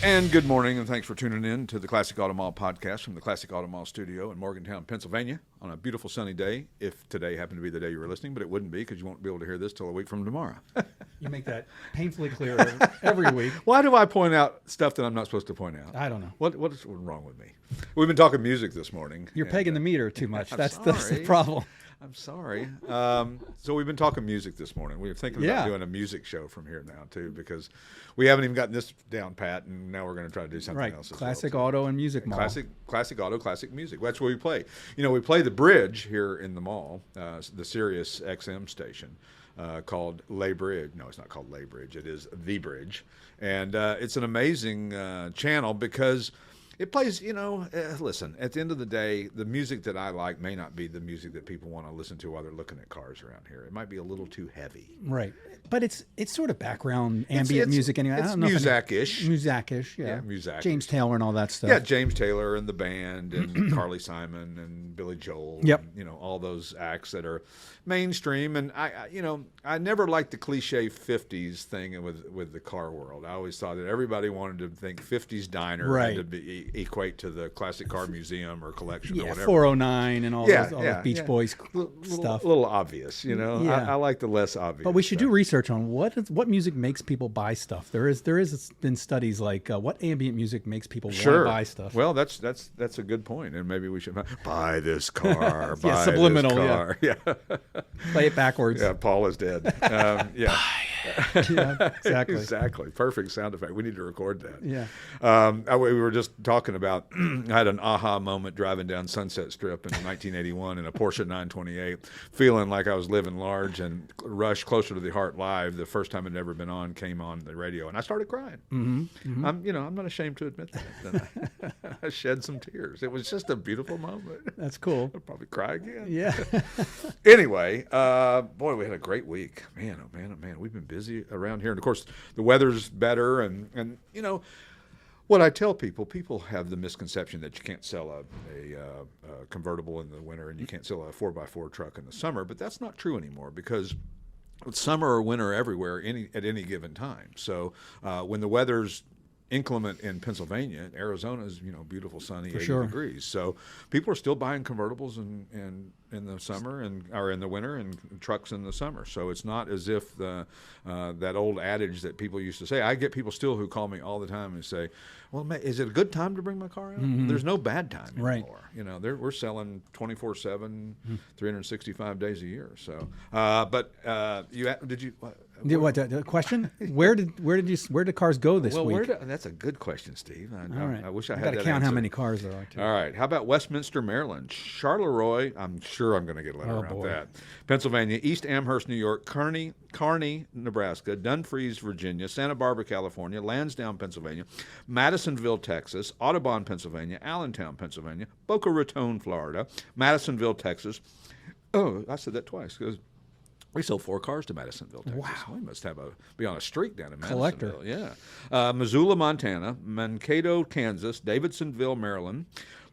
And good morning, and thanks for tuning in to the Classic Auto Mall podcast from the Classic Auto Mall studio in Morgantown, Pennsylvania, on a beautiful sunny day, if today happened to be the day you were listening, but it wouldn't be because you won't be able to hear this till a week from tomorrow. You make that painfully clear every week. Why do I point out stuff that I'm not supposed to point out? I don't know. What is wrong with me? We've been talking music this morning. You're pegging the meter too much. That's sorry. the problem. I'm sorry. So we've been talking music this morning. We were thinking about doing a music show from here now, too, because we haven't even gotten this down pat, and now we're going to try to do something else. Classic auto and music mall. Classic auto, classic music. That's what we play. You know, we play the bridge here in the mall, the Sirius XM station. Called Lay Bridge. No, it's not called Lay Bridge. It is The Bridge. And it's an amazing channel because it plays, listen, at the end of the day, the music that I like may not be the music that people want to listen to while they're looking at cars around here. It might be a little too heavy. Right. But it's sort of background ambient music anyway. It's music-ish. Music-ish, yeah. Yeah, music-ish. James Taylor and all that stuff. Yeah, James Taylor and the band and Carly Simon and Billy Joel. Yep. And, all those acts that are mainstream. And I never liked the cliche 50s thing with the car world. I always thought that everybody wanted to think 50s diner right. and to equate to the classic car museum or collection or whatever. 409 and all those Beach Boys stuff. A little obvious, I like the less obvious. But we should do research on what music makes people buy stuff. There has been studies like what ambient music makes people want to buy stuff. Well, that's a good point, and maybe we should buy this car. Buy subliminal. This car. Yeah. Play it backwards. Yeah, Paul is dead. Yeah. Yeah, exactly. Exactly. Perfect sound effect. We need to record that. Yeah. We were just talking about, I had an aha moment driving down Sunset Strip in 1981 in a Porsche 928, feeling like I was living large, and Rush, Closer to the Heart Live, the first time it had ever been on, came on the radio, and I started crying. Mm-hmm. Mm-hmm. I'm not ashamed to admit that. I shed some tears. It was just a beautiful moment. That's cool. I'll probably cry again. Yeah. Anyway, boy, we had a great week. Man, oh man, oh man. We've been busy around here. And, of course, the weather's better. And what I tell people have the misconception that you can't sell a convertible in the winter and you can't sell a 4x4 truck in the summer. But that's not true anymore because it's summer or winter everywhere at any given time. So when the weather's inclement in Pennsylvania, Arizona's beautiful, sunny, 80 degrees. So people are still buying convertibles in the summer or in the winter, and trucks in the summer. So it's not as if that old adage that people used to say. I get people still who call me all the time and say, "Well, is it a good time to bring my car out?" Mm-hmm. There's no bad time anymore. Right. We're selling 24/7, 365 days a year. So, did you? What the question? Where did cars go this week? That's a good question, Steve. All right. I wish I had that. Got to count answer. how many cars there are. Too. All right. How about Westminster, Maryland? Charleroi. I'm sure I'm going to get a letter around that. Pennsylvania, East Amherst, New York, Kearney, Nebraska, Dumfries, Virginia, Santa Barbara, California, Lansdowne, Pennsylvania, Madisonville, Texas, Audubon, Pennsylvania, Allentown, Pennsylvania, Boca Raton, Florida, Madisonville, Texas. Oh, I said that twice because we sold 4 cars to Madisonville, Texas. Wow. We must be on a streak down in Collector. Madisonville. Yeah. Missoula, Montana, Mankato, Kansas, Davidsonville, Maryland,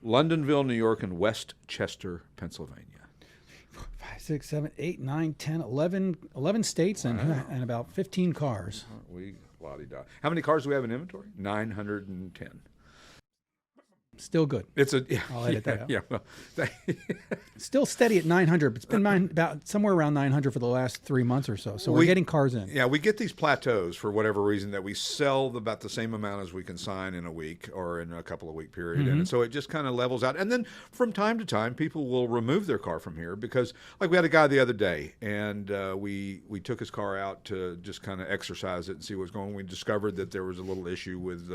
Londonville, New York, and Westchester, Pennsylvania. 5, 6, 7, 8, 9, 10, 11 states and about 15 cars. We la-di-da. How many cars do we have in inventory? 910. Still good. I'll edit that out. Yeah, well, still steady at 900. But it's been about somewhere around 900 for the last 3 months or so. So we're getting cars in. Yeah, we get these plateaus for whatever reason that we sell about the same amount as we can sign in a week or in a couple of week period. Mm-hmm. And so it just kind of levels out. And then from time to time, people will remove their car from here because, like, we had a guy the other day, and we took his car out to just kind of exercise it and see what's going on. We discovered that there was a little issue with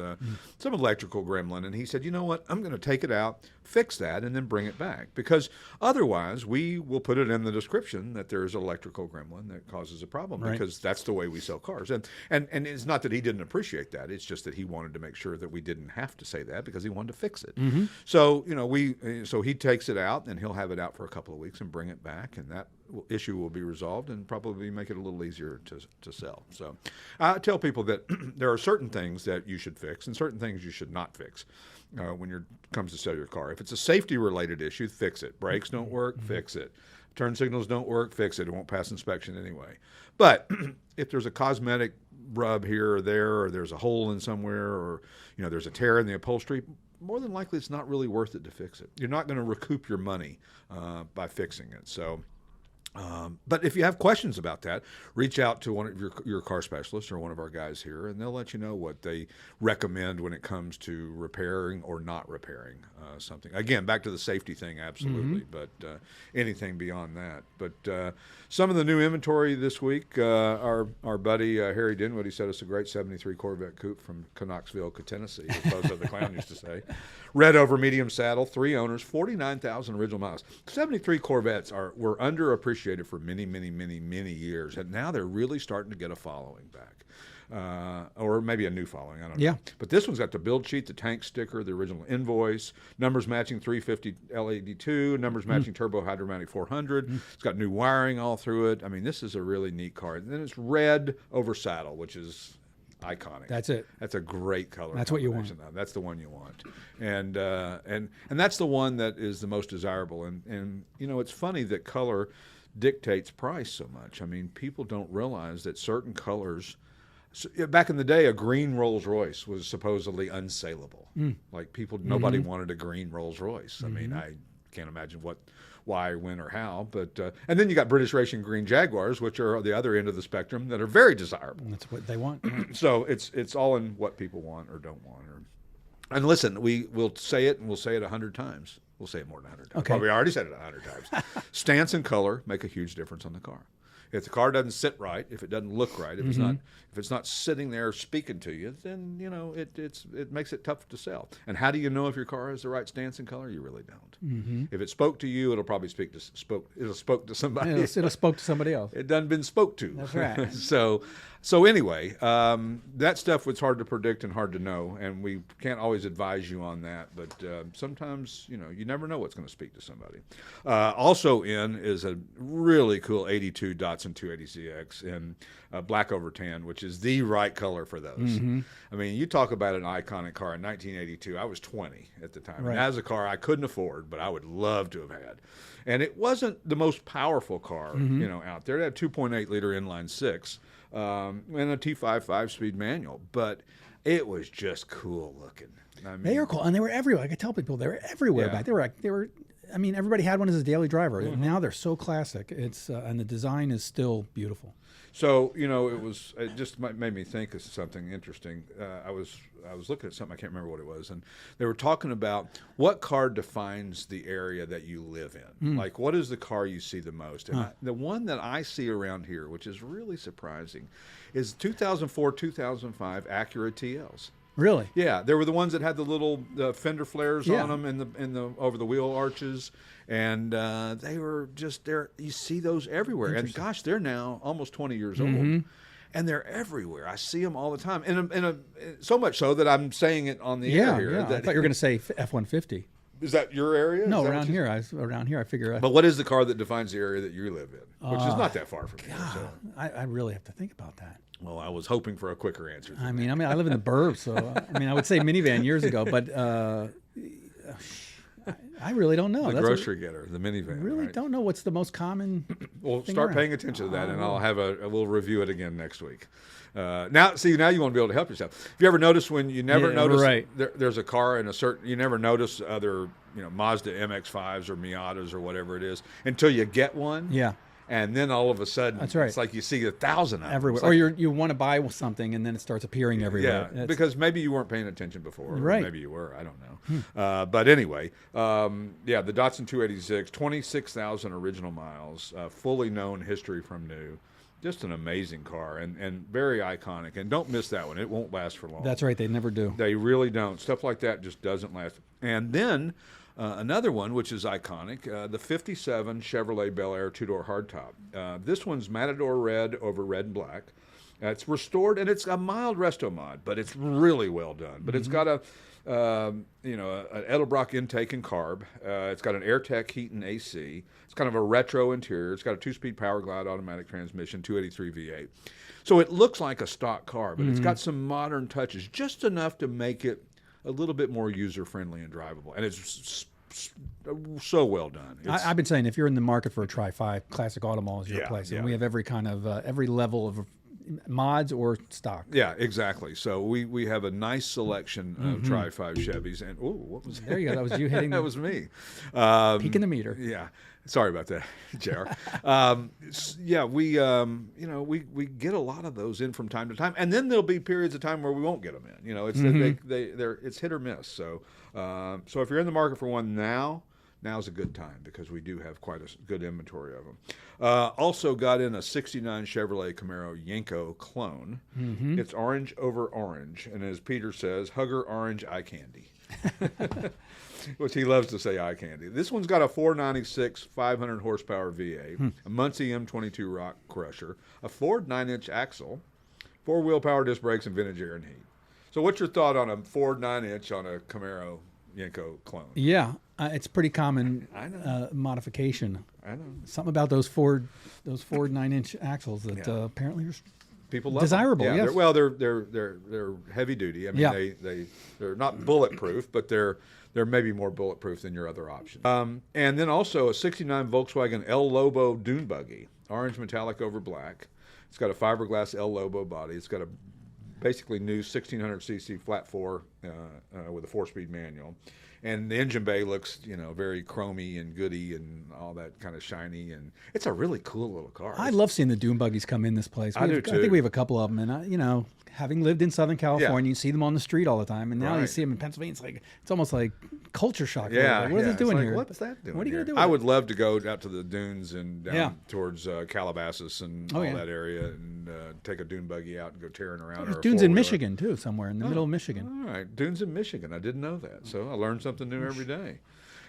some electrical gremlin, and he said, "You know what? I'm going to take it out, fix that, and then bring it back. Because otherwise, we will put it in the description that there's an electrical gremlin that causes a problem, because that's the way we sell cars." And it's not that he didn't appreciate that. It's just that he wanted to make sure that we didn't have to say that because he wanted to fix it. Mm-hmm. So, so he takes it out, and he'll have it out for a couple of weeks and bring it back, and that issue will be resolved and probably make it a little easier to sell. So I tell people that there are certain things that you should fix and certain things you should not fix when it comes to sell your car. If it's a safety-related issue, fix it. Brakes don't work, fix it. Turn signals don't work, fix it. It won't pass inspection anyway. But if there's a cosmetic rub here or there, or there's a hole in somewhere, or there's a tear in the upholstery, more than likely it's not really worth it to fix it. You're not going to recoup your money by fixing it. So. But if you have questions about that, reach out to one of your car specialists or one of our guys here, and they'll let you know what they recommend when it comes to repairing or not repairing something. Again, back to the safety thing, absolutely, but anything beyond that. But some of the new inventory this week, our buddy Harry Dinwood, he sent us a great 73 Corvette coupe from Knoxville, Tennessee, as Bozo the Clown used to say. Red over medium saddle, 3 owners, 49,000 original miles. 73 Corvettes were underappreciated for many, many, many, many years, and now they're really starting to get a following back. Or maybe a new following, I don't know. Yeah. But this one's got the build sheet, the tank sticker, the original invoice, numbers matching 350 L82, numbers matching turbo hydromatic 400. It's got new wiring all through it. I mean, this is a really neat car. And then it's red over saddle, which is iconic. That's it. That's a great color. That's what you want. That's the one you want, and that's the one that is the most desirable. And it's funny that color dictates price so much. I mean, people don't realize that certain colors. So, back in the day, a green Rolls Royce was supposedly unsaleable. Like nobody wanted a green Rolls Royce. I mean, I can't imagine why, when, or how. But and then you got British Racing Green Jaguars, which are the other end of the spectrum that are very desirable. That's what they want. So it's all in what people want or don't want. And listen, we'll say it, and we'll say it 100 times. We'll say it more than 100 times. Okay. Well, we already said it 100 times. Stance and color make a huge difference on the car. If the car doesn't sit right, if it doesn't look right, if it's not sitting there speaking to you, then it makes it tough to sell. And how do you know if your car has the right stance and color? You really don't. If it spoke to you, it'll probably spoke to somebody. It'll spoke to somebody else. It done been spoke to. That's right. So anyway, that stuff was hard to predict and hard to know, and we can't always advise you on that. But sometimes you never know what's going to speak to somebody. Also in is a really cool 82 Datsun 280ZX in black over tan, which is the right color for those. I mean, you talk about an iconic car in 1982. I was 20 at the time. Right. And that was a car I couldn't afford, but I would love to have had. And it wasn't the most powerful car, out there. It had a 2.8 liter inline six and a T5 5-speed manual, but it was just cool looking. I mean, They are cool, and they were everywhere. I could tell people they were everywhere back. They were. I mean, everybody had one as a daily driver. Now they're so classic. It's and the design is still beautiful. So it just made me think of something interesting. I was looking at something, I can't remember what it was, and they were talking about what car defines the area that you live in. Like, what is the car you see the most? And the one that I see around here, which is really surprising, is 2004, 2005 Acura TLs. Really? Yeah, they were the ones that had the little fender flares on them in the over the wheel arches, and they were just there. You see those everywhere, and gosh, they're now almost 20 years old, and they're everywhere. I see them all the time, and so much so that I'm saying it on the air here. Yeah. I thought you were going to say F-150. Is that your area? No, around here. I figure. But what is the car that defines the area that you live in, which is not that far from here? So. I really have to think about that. Well, I was hoping for a quicker answer. I mean, I live in the burbs, so I would say minivan years ago, but I really don't know. The grocery getter, the minivan. I really don't know what's the most common. Well, start paying attention to that, and I'll have we'll review it again next week. Now you want to be able to help yourself. If you ever notice when you never notice there's a car in a certain, you never notice other Mazda MX-5s or Miatas or whatever it is until you get one. Yeah. And then all of a sudden, that's right. It's like you see 1,000 of them. Everywhere. Or you want to buy something and then it starts appearing everywhere. Yeah, because maybe you weren't paying attention before. Right. Or maybe you were. I don't know. But anyway, the Datsun 280ZX, 26,000 original miles, fully known history from new. Just an amazing car and very iconic. And don't miss that one. It won't last for long. That's right. They never do. They really don't. Stuff like that just doesn't last. And then another one, which is iconic, the 57 Chevrolet Bel Air two-door hardtop. This one's Matador red over red and black. It's restored, and it's a mild resto mod, but it's really well done. But it's got an Edelbrock intake and carb. It's got an AirTech heat and AC. It's kind of a retro interior. It's got a 2-speed Power Glide automatic transmission, 283 V8. So it looks like a stock car, but it's got some modern touches, just enough to make it a little bit more user-friendly and drivable. And it's so well done. I've been saying if you're in the market for a Tri-5, Classic Auto Mall is your place. And we have every kind of every level of mods or stock. Yeah, exactly. So we have a nice selection of Tri-5 Chevys. And, what was that? There you go. That was you hitting That was me. peak in the meter. Yeah. Sorry about that, JR. Yeah, we get a lot of those in from time to time, and then there'll be periods of time where we won't get them in. It's it's hit or miss. So if you're in the market for one now's a good time because we do have quite a good inventory of them. Also got in a '69 Chevrolet Camaro Yenko clone. It's orange over orange, and as Peter says, hugger orange eye candy. Which he loves to say eye candy. This one's got a 496 500 horsepower V8, a Muncie M22 rock crusher, a Ford 9-inch axle, 4-wheel power disc brakes, and vintage air and heat. So what's your thought on a Ford 9-inch on a Camaro Yenko clone? Yeah, it's pretty common I know. modification. I know. Something about those Ford 9-inch axles that apparently are People love desirable. them. Yes. They're heavy duty. I mean, they're not bulletproof, but they're maybe more bulletproof than your other options. And then also a '69 Volkswagen El Lobo dune buggy, orange metallic over black. It's got a fiberglass El Lobo body. It's got a basically new 1600cc flat four with a 4-speed manual. And the engine bay looks, very chromy and goody and all that kind of shiny. And it's a really cool little car. I love seeing the dune buggies come in this place. I do too. I think we have a couple of them. And, having lived in Southern California, you see them on the street all the time. And now you see them in Pennsylvania. It's almost like culture shock. Yeah. What is it doing like, here? What's that doing? What are you going to do with I it? would love to go out to the dunes and down towards Calabasas and all that area and take a dune buggy out and go tearing around. There's or a dunes in four-wheeler. Michigan, too, somewhere in the middle of Michigan. All right, dunes in Michigan. I didn't know that, so I learned something new every day.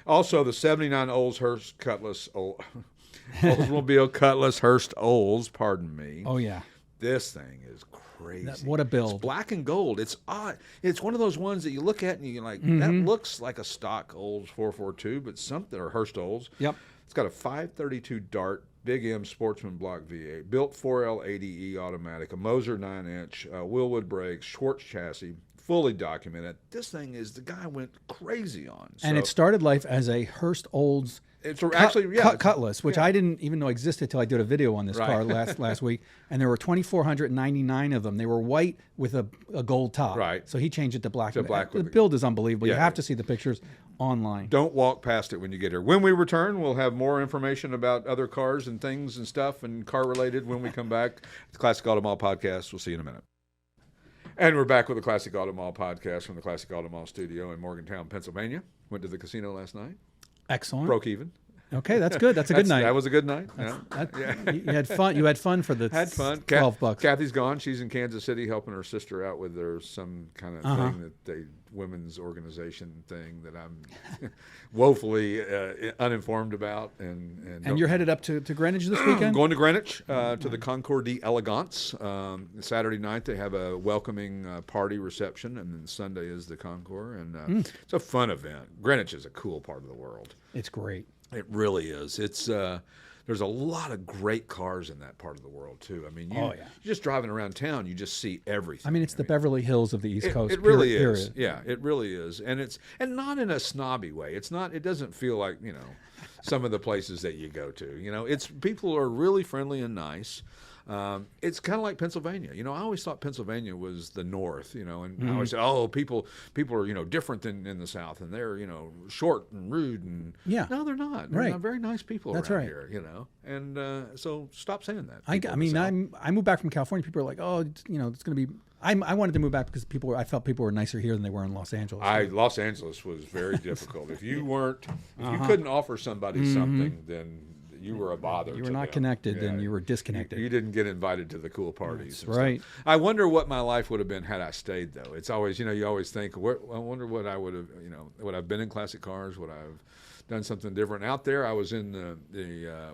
Also, the '79 Olds-Hurst Cutlass, Oldsmobile Cutlass Hurst Olds. Pardon me. Oh, yeah. This thing is crazy. What a build. It's black and gold. It's odd. It's one of those ones that you look at and you're like, that looks like a stock Olds 442, but something, or Hurst Olds. Yep. It's got a 532 Dart Big M Sportsman Block V8, built 4L80E automatic, a Moser 9-inch, Willwood brakes, Schwartz chassis, fully documented. This thing is, the guy went crazy on. And it started life as a Hurst Olds Cutlass, which I didn't even know existed till I did a video on this car last week. And there were 2,499 of them. They were white with a gold top. Right. So he changed it to black. The build is unbelievable. You have to see the pictures online. Don't walk past it when you get here. When we return, we'll have more information about other cars and things and stuff and car related when we come back. The Classic Auto Mall Podcast. We'll see you in a minute. And we're back with the Classic Auto Mall Podcast from the Classic Auto Mall studio in Morgantown, Pennsylvania. Went to the casino last night. Excellent. Broke even. Okay, that's good. That's a good night. That was a good night. You had fun. You had fun for the had fun. $12. Kathy's gone. She's in Kansas City helping her sister out with some kind of thing that women's organization thing that I'm woefully uninformed about. And you're headed up to Greenwich this weekend? Going to Greenwich to the Concours d'Elegance. Saturday night they have a welcoming party reception, and then Sunday is the Concours. And it's a fun event. Greenwich is a cool part of the world. It's great. It really is. It's there's a lot of great cars in that part of the world too. I mean, you're just driving around town, you just see everything. I mean, it's the Beverly Hills of the East Coast. It really is. Yeah, it really is, and not in a snobby way. It's not. It doesn't feel like some of the places that you go to. It's people are really friendly and nice. It's kind of like Pennsylvania. I always thought Pennsylvania was the North, and I always said, oh, people are, different than in the South, and they're, short and rude, and no, they're not. They're not very nice people around here, and so stop saying that. I moved back from California. People are like, oh, it's going to be. I wanted to move back because I felt people were nicer here than they were in Los Angeles. Los Angeles was very difficult. If you couldn't offer somebody something, then you were a bother. You were not connected, and you were disconnected. You didn't get invited to the cool parties. That's right. I wonder what my life would have been had I stayed, though. It's always, you always think, I wonder what I would have, would I've been in classic cars? Would I have done something different out there? I was in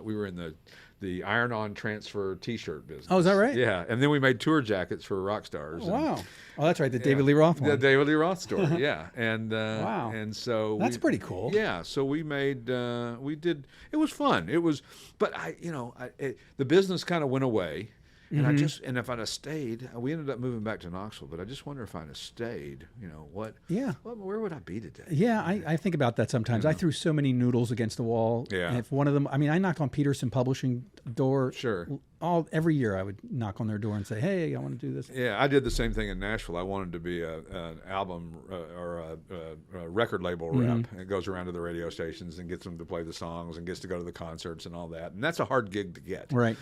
we were in the iron-on transfer T-shirt business. Oh, is that right? Yeah, and then we made tour jackets for rock stars. Oh, wow. Oh, that's right, the David Lee Roth one. The David Lee Roth story, yeah. And wow. And so that's pretty cool. Yeah, so we made we did. It was fun. It was, but the business kind of went away, And I just, and if I'd have stayed, we ended up moving back to Knoxville, but I just wonder if I'd have stayed, where would I be today? Yeah, I think about that sometimes. I threw so many noodles against the wall. Yeah. And if one of them, I knocked on Peterson Publishing door. Sure. Every year I would knock on their door and say, hey, I want to do this. Yeah, I did the same thing in Nashville. I wanted to be an album or a record label rep. It goes around to the radio stations and gets them to play the songs and gets to go to the concerts and all that. And that's a hard gig to get. Right.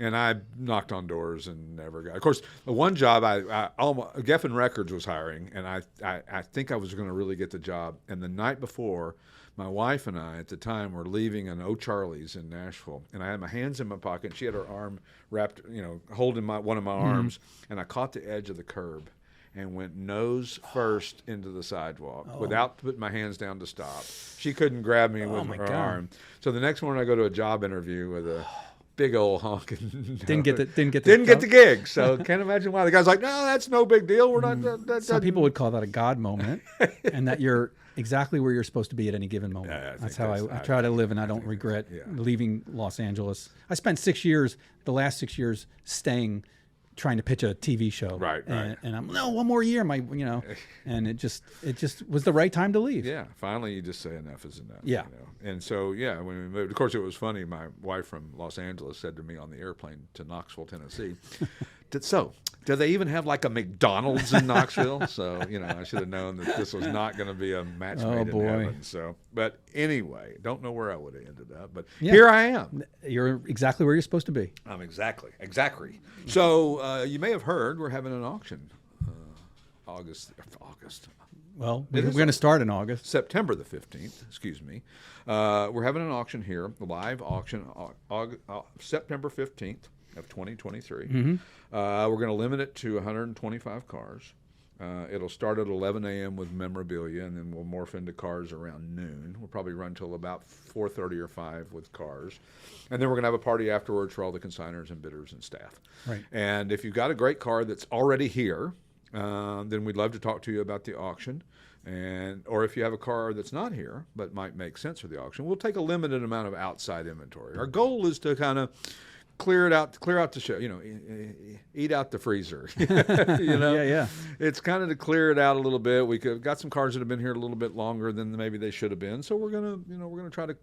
And I knocked on doors and never got. Of course, the one job Geffen Records was hiring, and I think I was going to really get the job. And the night before, my wife and I at the time were leaving an O'Charlie's in Nashville, and I had my hands in my pocket. And she had her arm wrapped, holding one of my arms, and I caught the edge of the curb and went nose first into the sidewalk without putting my hands down to stop. She couldn't grab me with her arm. So the next morning, I go to a job interview with a big old honking. Didn't get the gig. So can't imagine why. The guy's like, no, that's no big deal. We're not. Some people would call that a God moment, and that you're exactly where you're supposed to be at any given moment. Yeah, that's how I try to live, and I don't regret leaving Los Angeles. I spent 6 years, the last 6 years, trying to pitch a TV show. Right. And I'm one more year, and it just was the right time to leave. Yeah. Finally, you just say enough is enough. Yeah. And so, when we moved, of course, it was funny. My wife from Los Angeles said to me on the airplane to Knoxville, Tennessee, do they even have like a McDonald's in Knoxville? So, I should have known that this was not going to be a match made in heaven. So, but anyway, don't know where I would have ended up, but here I am. You're exactly where you're supposed to be. I'm exactly. So you may have heard we're having an auction August. Well, we're going to start in August. September the 15th, excuse me. We're having an auction here, a live auction, September 15th of 2023. We're going to limit it to 125 cars. It'll start at 11 a.m. with memorabilia, and then we'll morph into cars around noon. We'll probably run till about 4:30 or 5 with cars. And then we're going to have a party afterwards for all the consigners and bidders and staff. Right. And if you've got a great car that's already here, then we'd love to talk to you about the auction. Or if you have a car that's not here but might make sense for the auction, we'll take a limited amount of outside inventory. Our goal is to kind of clear out the show, eat out the freezer. Yeah. It's kind of to clear it out a little bit. We got some cars that have been here a little bit longer than maybe they should have been. So we're gonna try to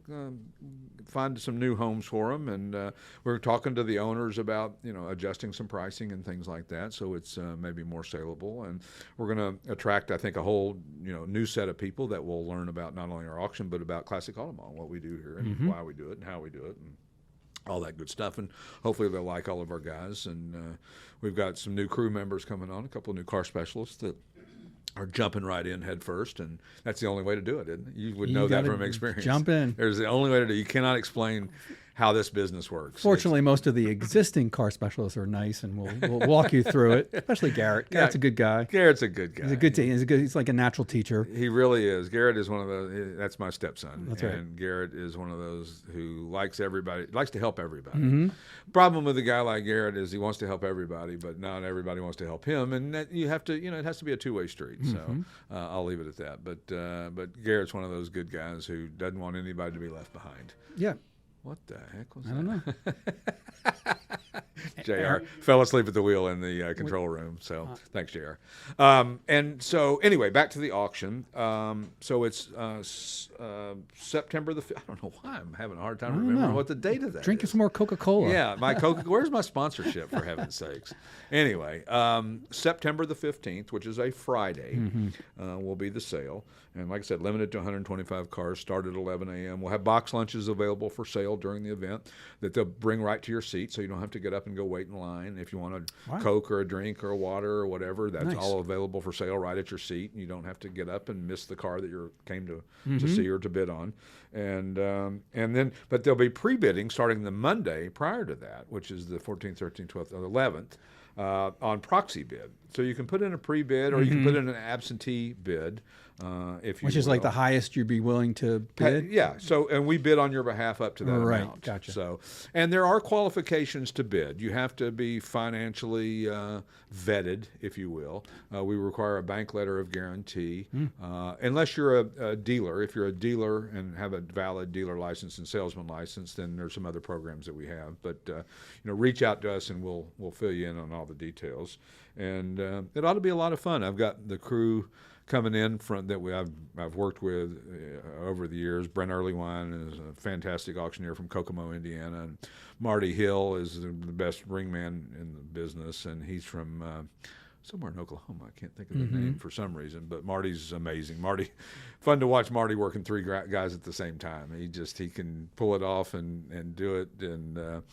find some new homes for them, and we're talking to the owners about adjusting some pricing and things like that, so it's maybe more saleable. And we're gonna attract, I think, a whole new set of people that will learn about not only our auction but about Classic Automall, what we do here and why we do it and how we do it. And all that good stuff, and hopefully they'll like all of our guys. And we've got some new crew members coming on, a couple of new car specialists that are jumping right in head first, and that's the only way to do it, isn't it? You would know that from experience. Jump in. There's the only way to do it. You cannot explain how this business works. Fortunately, most of the existing car specialists are nice, and we'll walk you through it. Especially Garrett. Garrett's a good guy. Garrett's a good guy. He's a good he's like a natural teacher. He really is. Garrett is one of those. That's my stepson. That's right. And Garrett is one of those who likes to help everybody. Problem with a guy like Garrett is he wants to help everybody, but not everybody wants to help him, and that you have to. It has to be a two-way street. So I'll leave it at that. But Garrett's one of those good guys who doesn't want anybody to be left behind. Yeah. What the heck was that? I don't know. JR fell asleep at the wheel in the control room. So thanks, JR. And so anyway, back to the auction. So it's September the 5th. I don't know why I'm having a hard time remembering what the date of that Drinking is. some more Coca-Cola. Yeah, where's my sponsorship, for heaven's sakes? Anyway, September the 15th, which is a Friday, will be the sale. And like I said, limited to 125 cars, start at 11 a.m. We'll have box lunches available for sale during the event that they'll bring right to your seat, so you don't have to get up and go wait in line. If you want a Coke or a drink or a water or whatever, that's all available for sale right at your seat. You don't have to get up and miss the car that you came to see or to bid on. And then, but there'll be pre-bidding starting the Monday prior to that, which is the 14th, 13th, 12th, or 11th, on proxy bid. So you can put in a pre-bid or you can put in an absentee bid. if you Which is will. like the highest you'd be willing to bid? Yeah. So, and we bid on your behalf up to that Right, amount. gotcha. So, and there are qualifications to bid. You have to be financially vetted, if you will. We require a bank letter of guarantee, unless you're a dealer. If you're a dealer and have a valid dealer license and salesman license, then there's some other programs that we have. But reach out to us and we'll fill you in on all the details. And it ought to be a lot of fun. I've got the crew coming in from that I've worked with over the years. Brent Earlywine is a fantastic auctioneer from Kokomo, Indiana, and Marty Hill is the best ringman in the business, and he's from somewhere in Oklahoma. I can't think of the name for some reason, but Marty's amazing. Marty, fun to watch Marty working three guys at the same time. He can pull it off and do it, and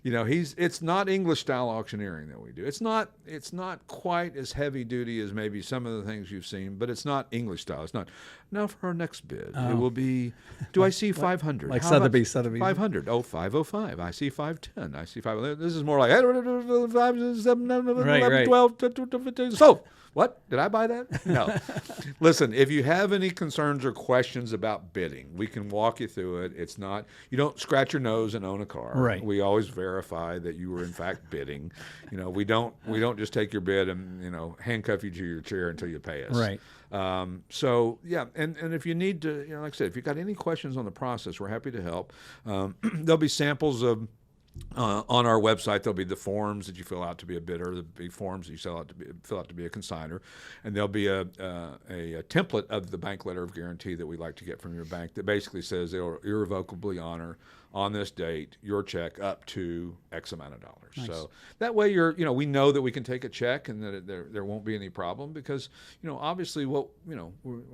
it's not English style auctioneering that we do. It's not quite as heavy duty as maybe some of the things you've seen, but it's not English style. It's not. Now for our next bid, it will be. Do I see 500? Like Sotheby's. 500. Oh, 505. I see 510. I see 5. This is more like 5, 7, 11, 12. So, what? Did I buy that? No. Listen, if you have any concerns or questions about bidding, we can walk you through it. It's not, you don't scratch your nose and own a car. Right. We always verify that you were in fact bidding. We don't just take your bid and, handcuff you to your chair until you pay us. Right. So yeah, and if you need to, like I said, if you've got any questions on the process, we're happy to help. There'll be samples of on our website. There'll be the forms that you fill out to be a bidder, there'll be forms that you fill out to be a consignor, and there'll be a template of the bank letter of guarantee that we like to get from your bank that basically says they'll irrevocably honor on this date your check up to X amount of dollars. Nice. So that way we know that we can take a check and that there won't be any problem because, obviously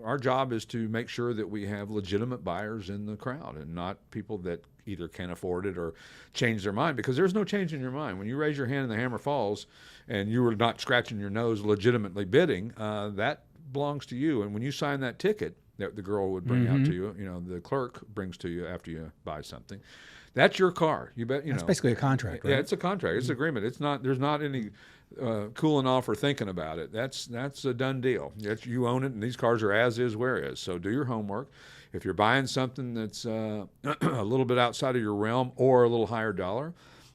our job is to make sure that we have legitimate buyers in the crowd and not people that either can't afford it or change their mind, because there's no change in your mind. When you raise your hand and the hammer falls and you were not scratching your nose legitimately bidding, that belongs to you. And when you sign that ticket that the girl would bring out to you, the clerk brings to you after you buy something, that's your car. You bet. That's basically a contract, right? Yeah, it's a contract. It's an agreement. It's not. There's not any cooling off or thinking about it. That's a done deal. You own it, and these cars are as is, where is. So do your homework. If you're buying something that's a little bit outside of your realm or a little higher dollar,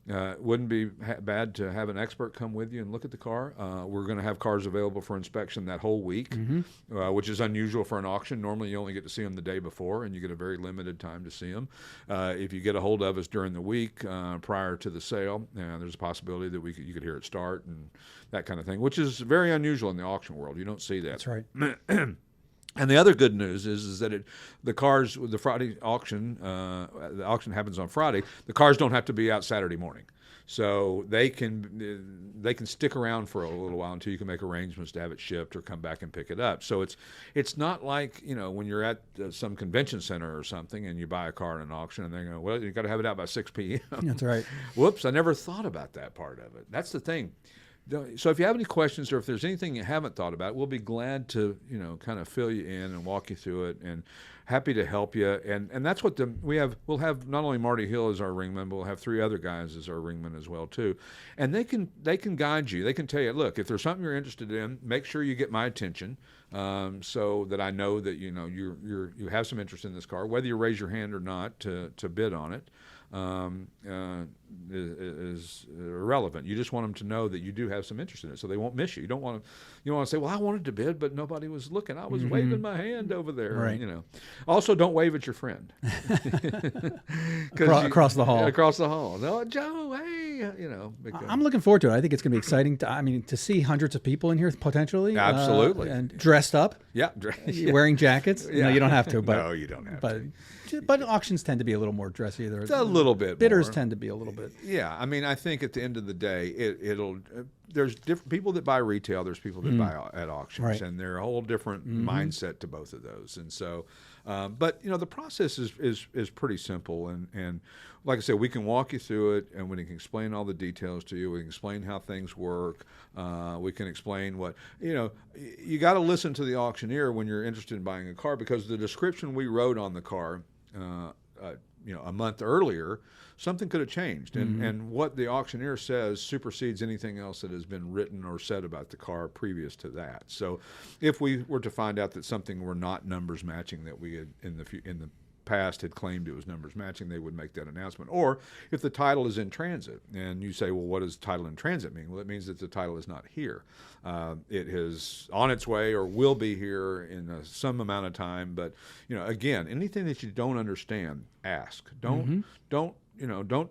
it wouldn't be bad to have an expert come with you and look at the car. We're going to have cars available for inspection that whole week, which is unusual for an auction. Normally, you only get to see them the day before, and you get a very limited time to see them. If you get a hold of us during the week prior to the sale, there's a possibility that you could hear it start and that kind of thing, which is very unusual in the auction world. You don't see that. That's right. And the other good news is that the cars with the Friday auction, the auction happens on Friday. The cars don't have to be out Saturday morning, so they can stick around for a little while until you can make arrangements to have it shipped or come back and pick it up. So it's not like when you're at some convention center or something and you buy a car in an auction and they go, well, you got to have it out by 6 p.m. That's right. Whoops, I never thought about that part of it. That's the thing. So if you have any questions or if there's anything you haven't thought about, we'll be glad to, kind of fill you in and walk you through it, and happy to help you. And that's what we'll have not only Marty Hill as our ringman, but we'll have 3 other guys as our ringmen as well too. And they can guide you. They can tell you, look, if there's something you're interested in, make sure you get my attention, so that I know that you have some interest in this car, whether you raise your hand or not to bid on it. Is irrelevant. You just want them to know that you do have some interest in it, so they won't miss you. You don't want to say, "Well, I wanted to bid, but nobody was looking. I was waving my hand over there." Right. Also, don't wave at your friend across the hall. Across the hall. No, Joe. Hey, I'm looking forward to it. I think it's going to be exciting. To see hundreds of people in here potentially. Absolutely. And dressed up. Yeah. Wearing jackets. Yeah. No, you don't have to. But no, you don't have to. But auctions tend to be a little more dressy. It's a little bit. Bidders more. Tend to be a little bit. Yeah, I think at the end of the day, there's different people that buy retail. There's people that buy at auctions, right. And they're a whole different mindset to both of those. And so, but the process is pretty simple. And like I said, we can walk you through it, and we can explain all the details to you. We can explain how things work. We can explain what you got to listen to the auctioneer when you're interested in buying a car, because the description we wrote on the car a month earlier, something could have changed. And what the auctioneer says supersedes anything else that has been written or said about the car previous to that. So if we were to find out that something were not numbers matching that we had in the past had claimed it was numbers matching, they would make that announcement. Or if the title is in transit, and you say, well, what does title in transit mean? Well, it means that the title is not here. It is on its way or will be here in some amount of time. But, again, anything that you don't understand, ask. Don't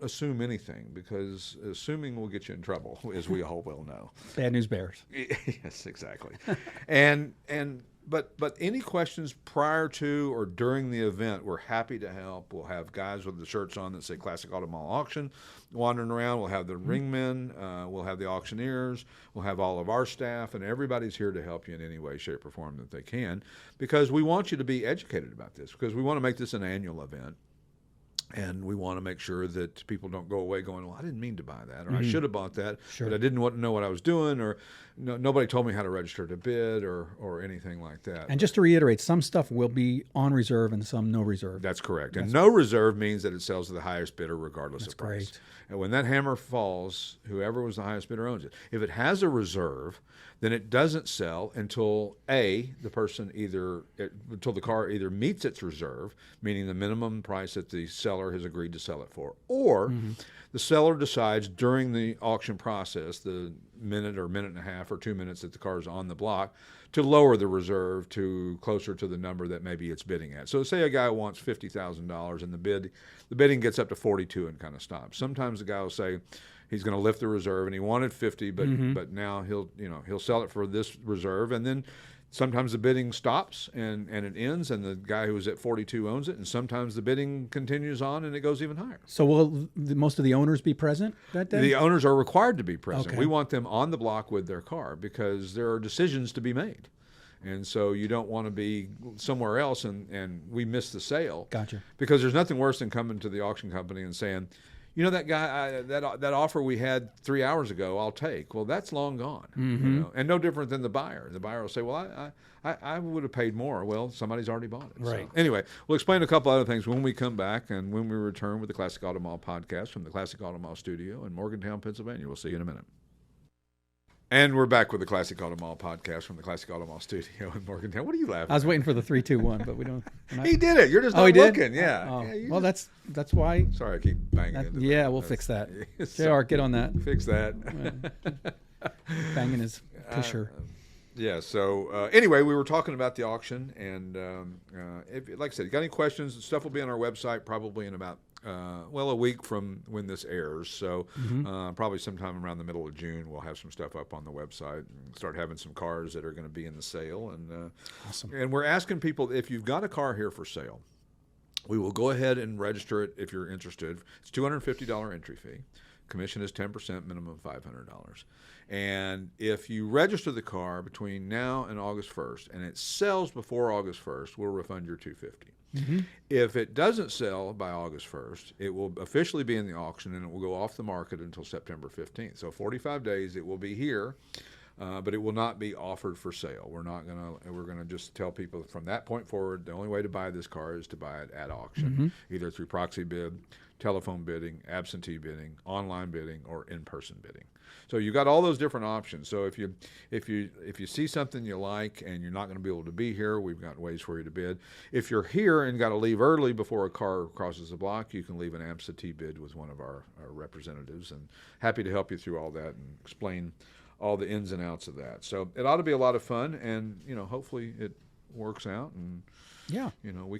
assume anything, because assuming will get you in trouble, as we all well know. Bad news bears. Yes, exactly. But any questions prior to or during the event, we're happy to help. We'll have guys with the shirts on that say Classic Auto Mall Auction wandering around. We'll have the ringmen. We'll have the auctioneers. We'll have all of our staff, and everybody's here to help you in any way, shape, or form that they can, because we want you to be educated about this, because we want to make this an annual event. And we want to make sure that people don't go away going, well, I didn't mean to buy that, or I should have bought that, but I didn't know what I was doing, or nobody told me how to register to bid, or anything like that. And just to reiterate, some stuff will be on reserve and some no reserve. That's correct. And no reserve means that it sells to the highest bidder regardless of price. Great. And when that hammer falls, whoever was the highest bidder owns it. If it has a reserve, then it doesn't sell until until the car either meets its reserve, meaning the minimum price that the seller has agreed to sell it for, or the seller decides during the auction process, the minute or minute and a half or 2 minutes that the car is on the block, to lower the reserve to closer to the number that maybe it's bidding at. So say a guy wants $50,000 and the bidding gets up to 42 and kind of stops. Sometimes the guy will say he's going to lift the reserve, and he wanted 50, but now he'll sell it for this reserve, and then sometimes the bidding stops and it ends, and the guy who was at 42 owns it, and sometimes the bidding continues on and it goes even higher. So will most of the owners be present that day? The owners are required to be present. Okay. We want them on the block with their car, because there are decisions to be made. And so you don't want to be somewhere else and we miss the sale. Gotcha. Because there's nothing worse than coming to the auction company and saying, that guy, that offer we had 3 hours ago, I'll take. Well, that's long gone. And no different than the buyer. The buyer will say, well, I would have paid more. Well, somebody's already bought it. Right. So, anyway, we'll explain a couple other things when we come back and when we return with the Classic Auto Mall podcast from the Classic Auto Mall studio in Morgantown, Pennsylvania. We'll see you in a minute. And we're back with the Classic Auto Mall podcast from the Classic Auto Mall studio in Morgantown. What are you laughing at? I was waiting for the 3, 2, 1, but we don't. He did it. You're just not looking. Yeah. Well, that's why. Sorry, I keep banging into that. We'll fix that. JR, get on that. Fix that. Banging his pusher. So anyway, we were talking about the auction, and like I said, you got any questions, stuff will be on our website probably in about a week from when this airs. So probably sometime around the middle of June, we'll have some stuff up on the website and start having some cars that are going to be in the sale. And awesome. And we're asking people, if you've got a car here for sale, we will go ahead and register it if you're interested. It's $250 entry fee. Commission is 10%, minimum $500. And if you register the car between now and August 1st, and it sells before August 1st, we'll refund your $250. If it doesn't sell by August 1st, it will officially be in the auction, and it will go off the market until September 15th. So 45 days it will be here, but it will not be offered for sale. We're gonna just tell people from that point forward, the only way to buy this car is to buy it at auction, either through proxy bid, telephone bidding, absentee bidding, online bidding, or in-person bidding. So you got all those different options. So if you see something you like and you're not going to be able to be here, we've got ways for you to bid. If you're here and got to leave early before a car crosses the block, you can leave an absentee bid with one of our representatives, and happy to help you through all that and explain all the ins and outs of that. So it ought to be a lot of fun, and hopefully it works out, and we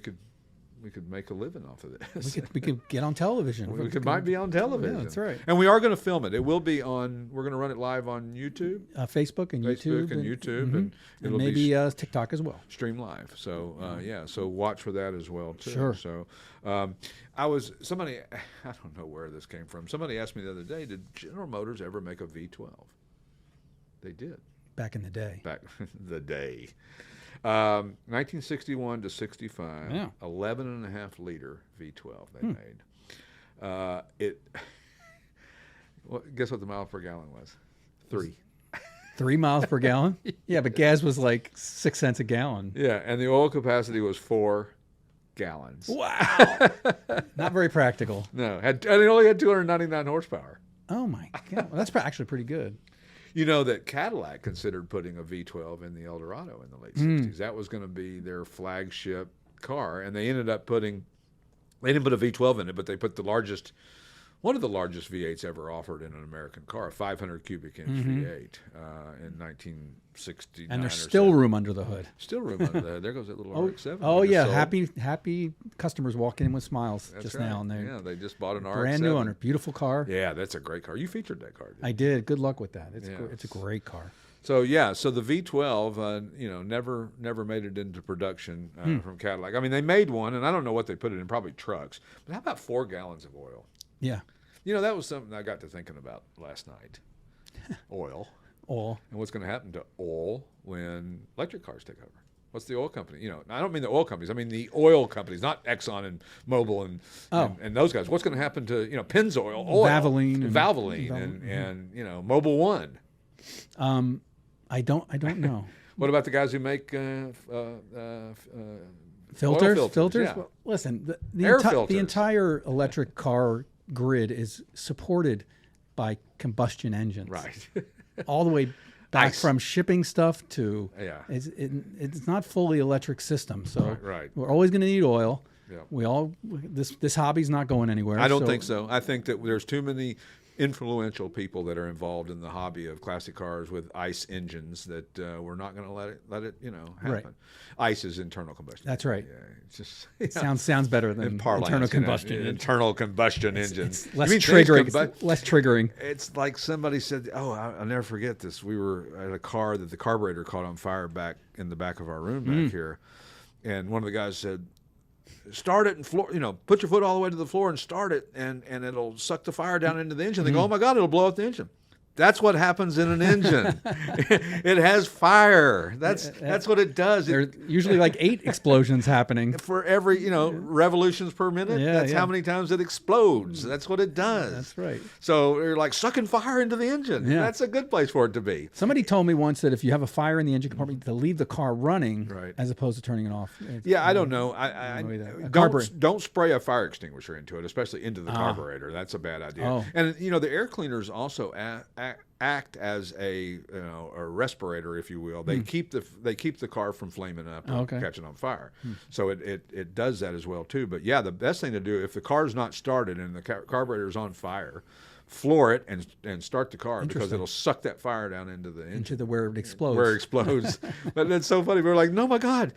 could make a living off of this. We could get on television. Might be on television. Yeah, that's right. And we are going to film it. It will be on. We're going to run it live on YouTube, Facebook and YouTube, and it'll maybe TikTok as well. Stream live. So so watch for that as well too. Sure. So somebody, I don't know where this came from. Somebody asked me the other day, did General Motors ever make a V12? They did. Back in the day. Back the day. 1961 to 65, 11.5 liter V12 they made. Guess what the miles per gallon was? 3. 3 miles per gallon? Yeah, but gas was like 6 cents a gallon. Yeah, and the oil capacity was 4, gallons. Wow. Not very practical. No, and it only had 299 horsepower. Oh my God, well, that's actually pretty good. You know that Cadillac considered putting a V12 in the Eldorado in the late 60s. That was going to be their flagship car, and they ended up putting. They didn't put a V12 in it, but they put one of the largest V8s ever offered in an American car, a 500 cubic inch V8 in 1969. And there's still room under the hood. Still room under the hood. There goes that little RX-7. Oh yeah, happy customers walking in with smiles That's just right. now. And yeah, they just bought an RX-7. Brand new owner, beautiful car. Yeah, that's a great car. You featured that car, didn't you? I did. Good luck with that. It's a great car. So yeah, so the V12, never made it into production from Cadillac. I mean, they made one, and I don't know what they put it in, probably trucks. But how about 4 gallons of oil? Yeah. You know, that was something I got to thinking about last night. Oil. Oil. And what's going to happen to oil when electric cars take over? What's the oil company? You know, I don't mean the oil companies. I mean the oil companies, not Exxon and Mobil and those guys. What's going to happen to Pennzoil, oil, Valvoline, and Mobil One? I don't know. What about the guys who make filters? Yeah. Well, listen, filters. The entire electric car grid is supported by combustion engines, Right? all the way back Ice. from shipping stuff to it's not fully electric system. So Right. we're always going to need oil. Yeah. This hobby's not going anywhere. I don't think so. I think that there's too many influential people that are involved in the hobby of classic cars with ICE engines that we're not going to let it happen. Right. ICE is internal combustion. That's right. Yeah, it's just sounds better than internal combustion. Internal combustion engines. It's less triggering. It's less triggering. It's like somebody said, I'll never forget this. We were at a car that the carburetor caught on fire back in the back of our room back here, and one of the guys said, start it and put your foot all the way to the floor and start it, and it'll suck the fire down into the engine. They go, oh my God, it'll blow up the engine. That's what happens in an engine. It has fire. That's what it does. There are usually like 8 explosions happening for every revolutions per minute. That's how many times it explodes. That's what it does. That's right. So you're like sucking fire into the engine. Yeah. That's a good place for it to be. Somebody told me once that if you have a fire in the engine compartment, to leave the car running Right. as opposed to turning it off. I don't know. Don't spray a fire extinguisher into it, especially into the carburetor. That's a bad idea. Oh. And the air cleaners also act as a respirator, if you will. They keep the car from flaming up or catching on fire. So it does that as well too. But yeah, the best thing to do if the car's not started and the carburetor is on fire, floor it and start the car because it'll suck that fire down into the engine. Where it explodes. Where it explodes. But it's so funny. We were like, no, my God.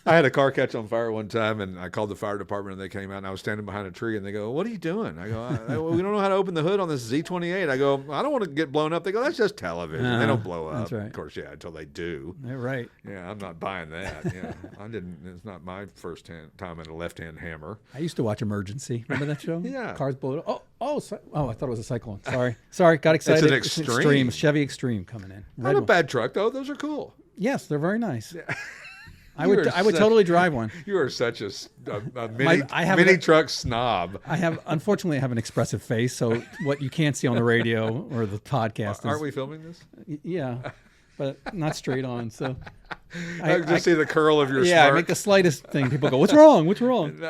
I had a car catch on fire one time, and I called the fire department, and they came out, and I was standing behind a tree, and they go, what are you doing? I go, we don't know how to open the hood on this Z28. I go, I don't want to get blown up. They go, that's just television. They don't blow up. That's right. Of course, until they do. Yeah, right. Yeah, I'm not buying that. It's not my first time at a left-hand hammer. I used to watch Emergency. Remember that show? Yeah. Cars blow up. I thought it was a Cyclone. Sorry, got excited. It's an Extreme. Chevy Extreme coming in. Not a bad truck, though. Those are cool. Yes, they're very nice. Yeah. I would totally drive one. You are such a mini truck snob. Unfortunately, I have an expressive face, so what you can't see on the radio or the podcast. Aren't we filming this? Yeah, but not straight on. So I just see the curl of your smirk. I make the slightest thing. People go, "What's wrong? What's wrong?"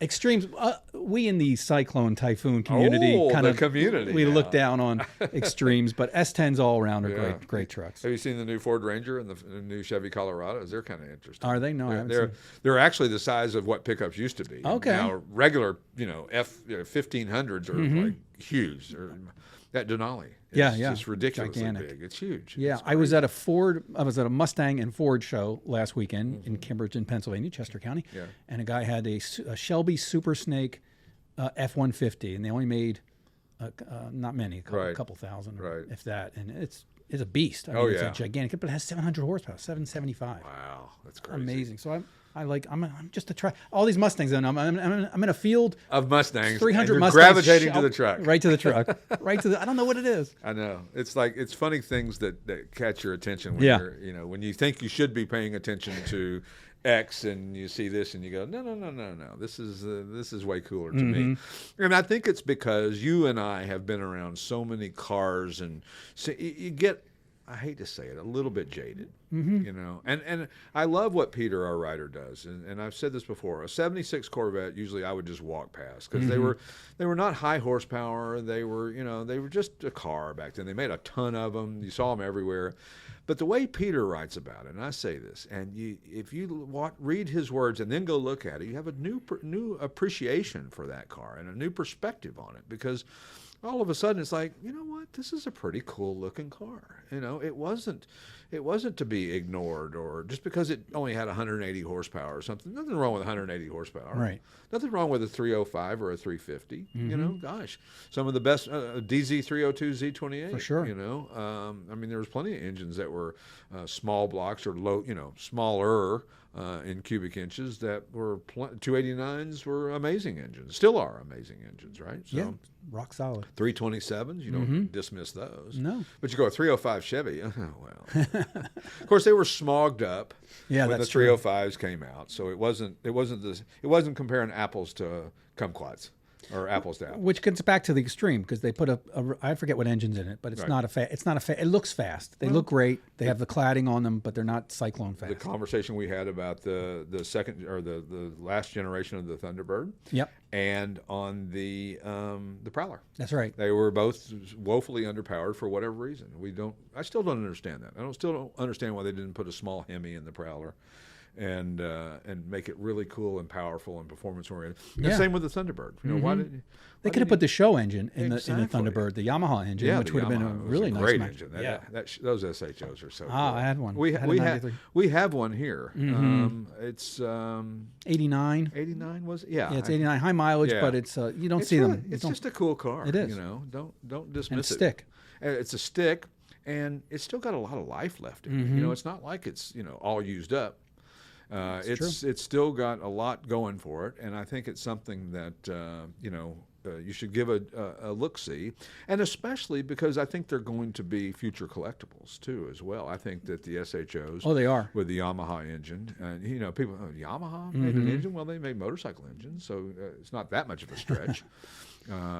Extremes. We in the Cyclone Typhoon community we look down on Extremes, but S10s all around are great trucks. Have you seen the new Ford Ranger and the new Chevy Colorados? They're kind of interesting. Are they? No, I haven't seen. They're actually the size of what pickups used to be. Okay. Now regular, F-1500s are like huge. That Denali. It's just ridiculously big. It's huge. Yeah, I was at a Mustang and Ford show last weekend in Cambridge, Pennsylvania, Chester County, and a guy had a Shelby Super Snake F-150, and they only made not many, a couple thousand, if that, and it's a beast. It's a gigantic, but it has 700 horsepower, 775. Wow, that's crazy. Amazing. So I'm just a try all these Mustangs, and I'm in a field of Mustangs. 300 you're Mustangs gravitating to the truck, right to the truck, right to the. I don't know what it is. I know it's funny things that catch your attention when you're when you think you should be paying attention to X and you see this and you go no, this is way cooler to me. And I think it's because you and I have been around so many cars, and so you get I hate to say it, a little bit jaded, you know. And I love what Peter, our writer, does. And I've said this before. A 76 Corvette, usually I would just walk past because they were not high horsepower. They were, you know, they were just a car back then. They made a ton of them. You saw them everywhere. But the way Peter writes about it, and I say this, and if you read his words and then go look at it, you have a new appreciation for that car and a new perspective on it, because all of a sudden it's like, you know what, this is a pretty cool looking car. You know, it wasn't to be ignored, or just because it only had 180 horsepower or something. Nothing wrong with 180 horsepower. Right. Nothing wrong with a 305 or a 350. You know, gosh, some of the best DZ 302 Z28. For sure. You know, I mean, there was plenty of engines that were small blocks or low, you know, smaller in cubic inches that were 289s were amazing engines. Still are amazing engines, right? So, yeah, rock solid. 327s, you don't dismiss those. No. But you go a 305 Chevy, oh, well. Of course, they were smogged up when the 305s came out, so it wasn't comparing apples to kumquats. Or apples to apples. Which gets back to the extreme, because they put I forget what engine's in it, but it's not a it looks fast. They look great. They have the cladding on them, but they're not cyclone fast. The conversation we had about the second or the last generation of the Thunderbird. Yep. And on the Prowler. That's right. They were both woefully underpowered for whatever reason. I still don't understand that. I still don't understand why they didn't put a small Hemi in the Prowler. And make it really cool and powerful and performance oriented. Yeah. Same with the Thunderbird. You know, why they could have put the show engine in the Thunderbird, the Yamaha engine, which would have been a really nice great engine. Those SHOs are so cool. I had one. We have one here. It's 89. 89 was it? Yeah. Yeah, it's 89 high mileage, but it's you don't see them. It's just a cool car. It is. You know, don't dismiss and it's it. Stick. It's a stick, and it's still got a lot of life left in it. You know, it's not like it's all used up. It's still got a lot going for it, and I think it's something that you should give a look-see, and especially because I think they're going to be future collectibles too as well. I think that the SHOs, they are, with the Yamaha engine, and people, Yamaha made an engine. Well, they made motorcycle engines, so it's not that much of a stretch.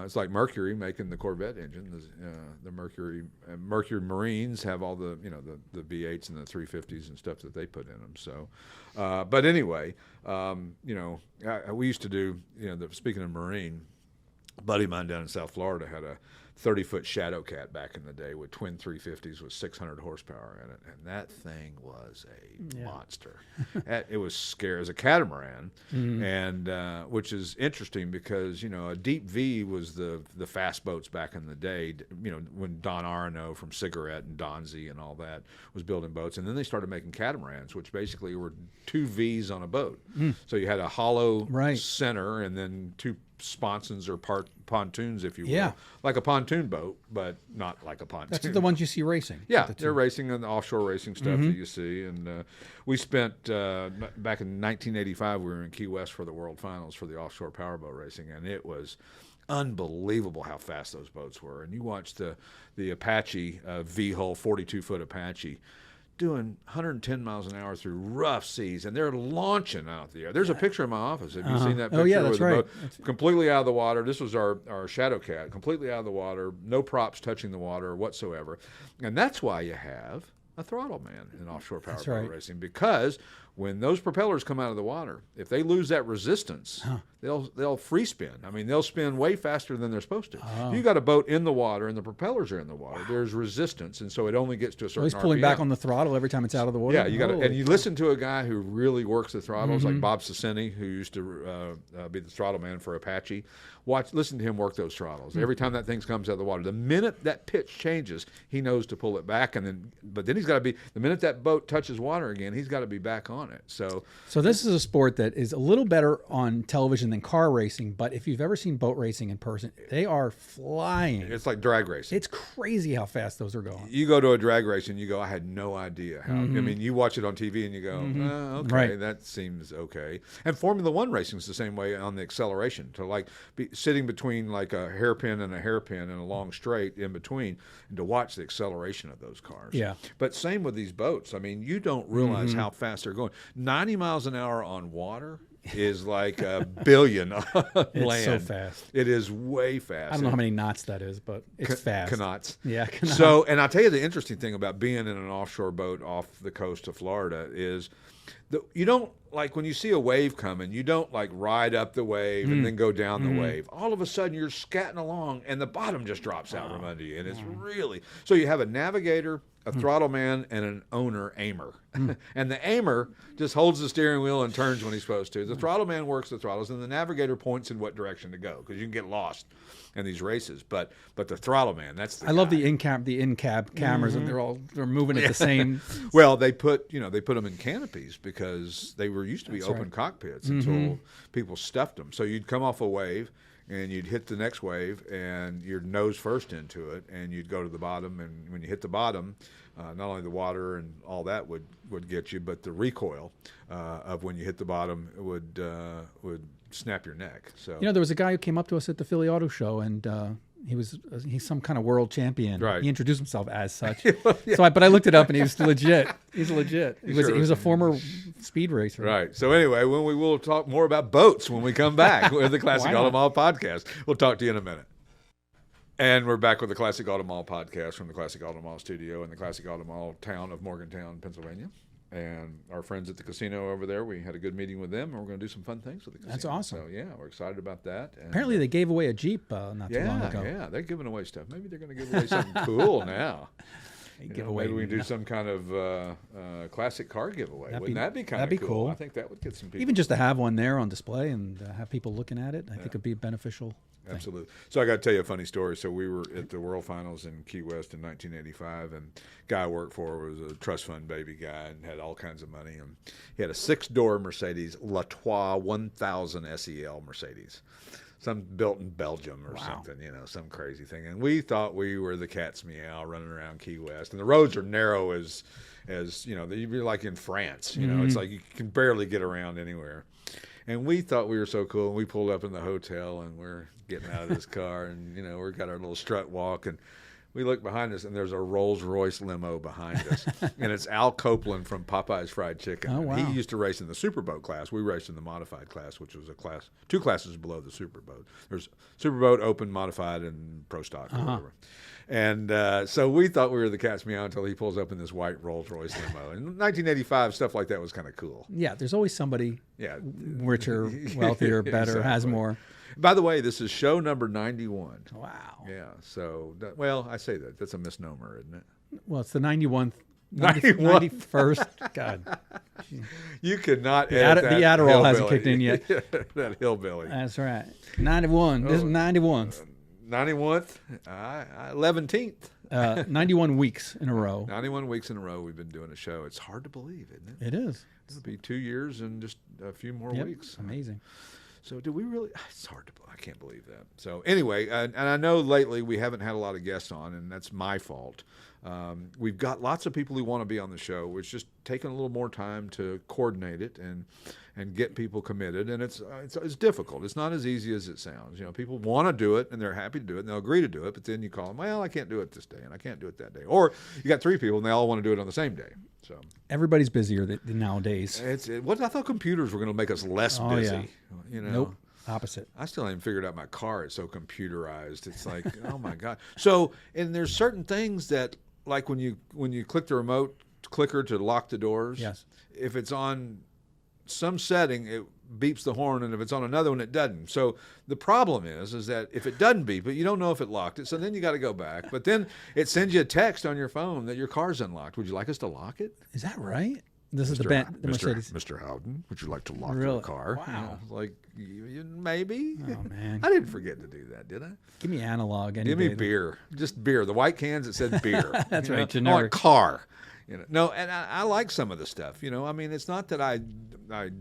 It's like Mercury making the Corvette engine. The Mercury Marines have all the the V8s and the 350s and stuff that they put in them. So, but anyway, we used to do speaking of Marine, a buddy of mine down in South Florida had a 30-foot Shadow Cat back in the day with twin 350s with 600 horsepower in it, and that thing was a monster. It was scary. It was a catamaran, and which is interesting because a deep V was the fast boats back in the day. When Don Arno from Cigarette and Donzi and all that was building boats, and then they started making catamarans, which basically were two V's on a boat. So you had a hollow center and then two sponsons or pontoons, if you will, like a pontoon boat, but not like a pontoon. That's the ones you see racing. Yeah, they're racing and the offshore racing stuff that you see. And we spent back in 1985, we were in Key West for the World Finals for the offshore powerboat racing, and it was unbelievable how fast those boats were. And you watch the Apache V-hull 42-foot Apache doing 110 miles an hour through rough seas, and they're launching out the air. There's a picture in my office. Have you seen that picture? Oh, yeah, that's right. Completely out of the water. This was our Shadow Cat, completely out of the water, no props touching the water whatsoever. And that's why you have a throttle man in offshore powerboat racing, because when those propellers come out of the water, if they lose that resistance, they'll free spin. I mean, they'll spin way faster than they're supposed to. If you got a boat in the water and the propellers are in the water, there's resistance, and so it only gets to a certain he's pulling RPM. back on the throttle every time it's out of the water. Yeah, you got to, and you listen to a guy who really works the throttles, like Bob Cicini, who used to be the throttle man for Apache. Listen to him work those throttles. Every time that thing comes out of the water, the minute that pitch changes, he knows to pull it back, but then he's got to be, the minute that boat touches water again, he's got to be back on it. So this is a sport that is a little better on television than car racing, but if you've ever seen boat racing in person, they are flying. It's like drag racing. It's crazy how fast those are going. You go to a drag race and you go, I had no idea how. I mean, you watch it on TV and you go, okay, that seems okay. And Formula One racing is the same way on the acceleration, to be sitting between like a hairpin and a long straight in between, and to watch the acceleration of those cars. Yeah. But same with these boats. I mean, you don't realize how fast they're going. 90 miles an hour on water is like a billion on land. It's so fast. It is way fast. I don't know how many knots that is, but it's fast. Knots. Yeah. Knots. So, and I'll tell you the interesting thing about being in an offshore boat off the coast of Florida is you don't, like when you see a wave coming, you don't like ride up the wave and then go down the wave. All of a sudden you're scatting along and the bottom just drops out from under you. And it's really, so you have a navigator, a throttle man, and an owner aimer. And the aimer just holds the steering wheel and turns when he's supposed to. The throttle man works the throttles, and the navigator points in what direction to go, because you can get lost in these races. But the throttle man, that's the guy. Love the in-cab cameras, and they're moving at the same. Well, they put them in canopies because they used to be open cockpits until people stuffed them. So you'd come off a wave, and you'd hit the next wave, and you'd nose first into it, and you'd go to the bottom. And when you hit the bottom, not only the water and all that would get you, but the recoil of when you hit the bottom would snap your neck. So there was a guy who came up to us at the Philly Auto Show, and he's some kind of world champion. Right. He introduced himself as such. Yeah. But I looked it up, and he was legit. He's legit. He was a former speed racer. Right. So anyway, we will talk more about boats when we come back with the Classic Auto Mall podcast. We'll talk to you in a minute. And we're back with the Classic Auto Mall podcast from the Classic Auto Mall studio in the Classic Auto Mall town of Morgantown, Pennsylvania. And our friends at the casino over there, we had a good meeting with them, and we're going to do some fun things with the casino. That's awesome. So, yeah, we're excited about that. And apparently, they gave away a Jeep not too long ago. Yeah, they're giving away stuff. Maybe they're going to give away something cool now. Maybe we can do some kind of classic car giveaway. Wouldn't that be kind of cool? I think that would get some people. Even just to have one there on display and have people looking at it, I think it'd be beneficial. Absolutely. So I got to tell you a funny story. So we were at the World Finals in Key West in 1985, and the guy I worked for was a trust fund baby guy and had all kinds of money. And he had a 6-door Mercedes Latois 1000 SEL Mercedes, some built in Belgium or something, some crazy thing. And we thought we were the cat's meow running around Key West. And the roads are narrow as you'd be like in France. It's like you can barely get around anywhere. And we thought we were so cool, and we pulled up in the hotel, and we're getting out of this car, and we got our little strut walk, and we look behind us, and there's a Rolls-Royce limo behind us, and it's Al Copeland from Popeye's Fried Chicken. Oh, wow. He used to race in the Superboat class. We raced in the modified class, which was two classes below the Superboat. There's Superboat, Open, Modified, and Pro Stock, or whatever. And so we thought we were the cat's meow until he pulls up in this white Rolls-Royce limo. In 1985, stuff like that was kind of cool. Yeah, there's always somebody richer, wealthier, better, exactly. Has more. By the way, this is show number 91. Wow. Yeah, so, I say that. That's a misnomer, isn't it? Well, it's the 91st. God. You could not the Adderall hasn't kicked in yet. That hillbilly. That's right. 91. This is 91th. 91th, 11th. 91 weeks in a row. 91 weeks in a row we've been doing a show. It's hard to believe, isn't it? It is. It'll be 2 years and just a few more weeks. Amazing. So do we really? It's hard to believe. I can't believe that. So anyway, and I know lately we haven't had a lot of guests on, and that's my fault. We've got lots of people who want to be on the show. It's just taking a little more time to coordinate it and get people committed, and it's difficult. It's not as easy as it sounds. People want to do it, and they're happy to do it, and they'll agree to do it, but then you call them, well, I can't do it this day, and I can't do it that day. Or you got 3 people, and they all want to do it on the same day. So everybody's busier nowadays. I thought computers were going to make us less busy. Yeah. Nope. Opposite. I still haven't figured out my car. It's so computerized. It's like, oh my God. So, and there's certain things that, like when you click the remote clicker to lock the doors. Yes. If it's on some setting, it beeps the horn, and if it's on another one, it doesn't. So the problem is that if it doesn't beep it, you don't know if it locked it. So then you got to go back. But then it sends you a text on your phone that your car's unlocked. Would you like us to lock it? Is that right? This is the Mercedes. Mr. Howden, would you like to lock your car? Wow. Maybe. Oh, man. I didn't forget to do that, did I? Give me analog. Give me beer. Just beer. The white cans that said beer. That's right. Generic. I want car. No, and I like some of the stuff. I mean, it's not that I